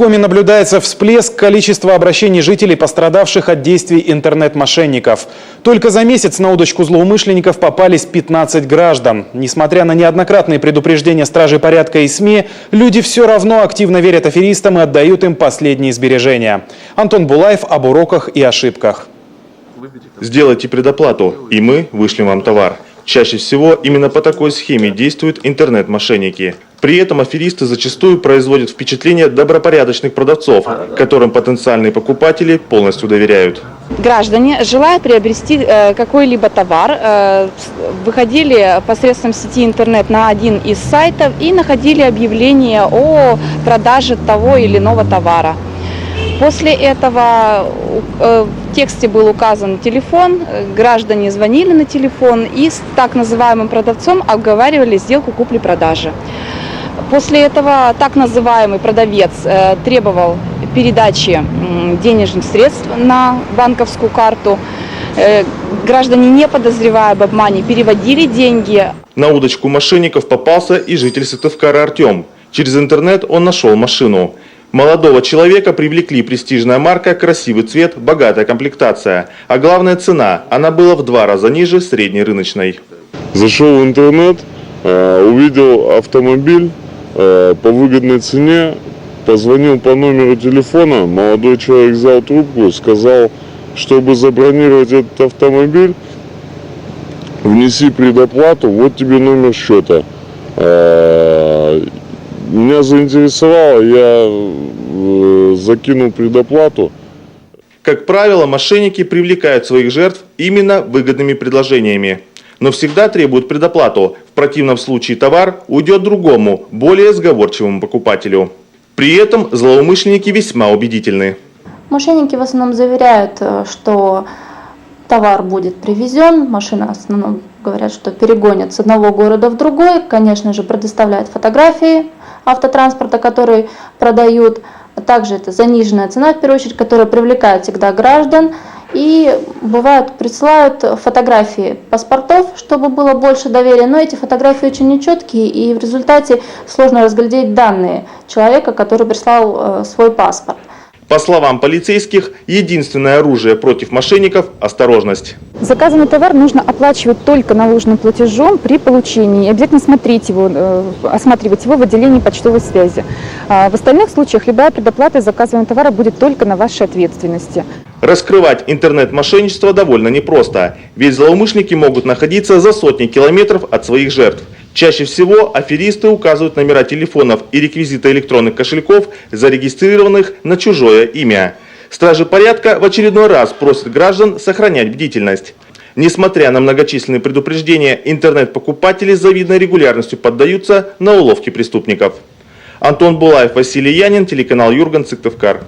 Коми наблюдается всплеск количества обращений жителей, пострадавших от действий интернет-мошенников. Только за месяц на удочку злоумышленников попались 15 граждан. Несмотря на неоднократные предупреждения стражей порядка и СМИ, люди все равно активно верят аферистам и отдают им последние сбережения. Антон Булаев об уроках и ошибках. Сделайте предоплату, и мы вышлем вам товар. Чаще всего именно по такой схеме действуют интернет-мошенники. При этом аферисты зачастую производят впечатление добропорядочных продавцов, которым потенциальные покупатели полностью доверяют. Граждане, желая приобрести какой-либо товар, выходили посредством сети интернет на один из сайтов и находили объявление о продаже того или иного товара. После этого в тексте был указан телефон, граждане звонили на телефон и с так называемым продавцом обговаривали сделку купли-продажи. После этого так называемый продавец требовал передачи денежных средств на банковскую карту. Граждане, не подозревая об обмане, переводили деньги. На удочку мошенников попался и житель Сыктывкара Артем. Через интернет он нашел машину. Молодого человека привлекли престижная марка, красивый цвет, богатая комплектация. А главная цена, она была в 2 раза ниже средней рыночной. Зашел в интернет, увидел автомобиль по выгодной цене, позвонил по номеру телефона, молодой человек взял трубку, сказал, чтобы забронировать этот автомобиль, внеси предоплату, вот тебе номер счета. Меня заинтересовало, я закинул предоплату. Как правило, мошенники привлекают своих жертв именно выгодными предложениями. Но всегда требуют предоплату. В противном случае товар уйдет другому, более сговорчивому покупателю. При этом злоумышленники весьма убедительны. Мошенники в основном заверяют, что товар будет привезен, машина в основном говорят, что перегонят с одного города в другой, конечно же, предоставляют фотографии автотранспорта, который продают. Также это заниженная цена, в первую очередь, которая привлекает всегда граждан. И бывает, присылают фотографии паспортов, чтобы было больше доверия, но эти фотографии очень нечеткие, и в результате сложно разглядеть данные человека, который прислал свой паспорт. По словам полицейских, единственное оружие против мошенников – осторожность. Заказанный товар нужно оплачивать только наложенным платежом при получении. Обязательно осматривать его в отделении почтовой связи. В остальных случаях любая предоплата заказанного товара будет только на вашей ответственности. Раскрывать интернет-мошенничество довольно непросто, ведь злоумышленники могут находиться за сотни километров от своих жертв. Чаще всего аферисты указывают номера телефонов и реквизиты электронных кошельков, зарегистрированных на чужое имя. Стражи порядка в очередной раз просят граждан сохранять бдительность. Несмотря на многочисленные предупреждения, интернет-покупатели с завидной регулярностью поддаются на уловки преступников. Антон Булаев, Василий Янин, телеканал Юрган, Сыктывкар.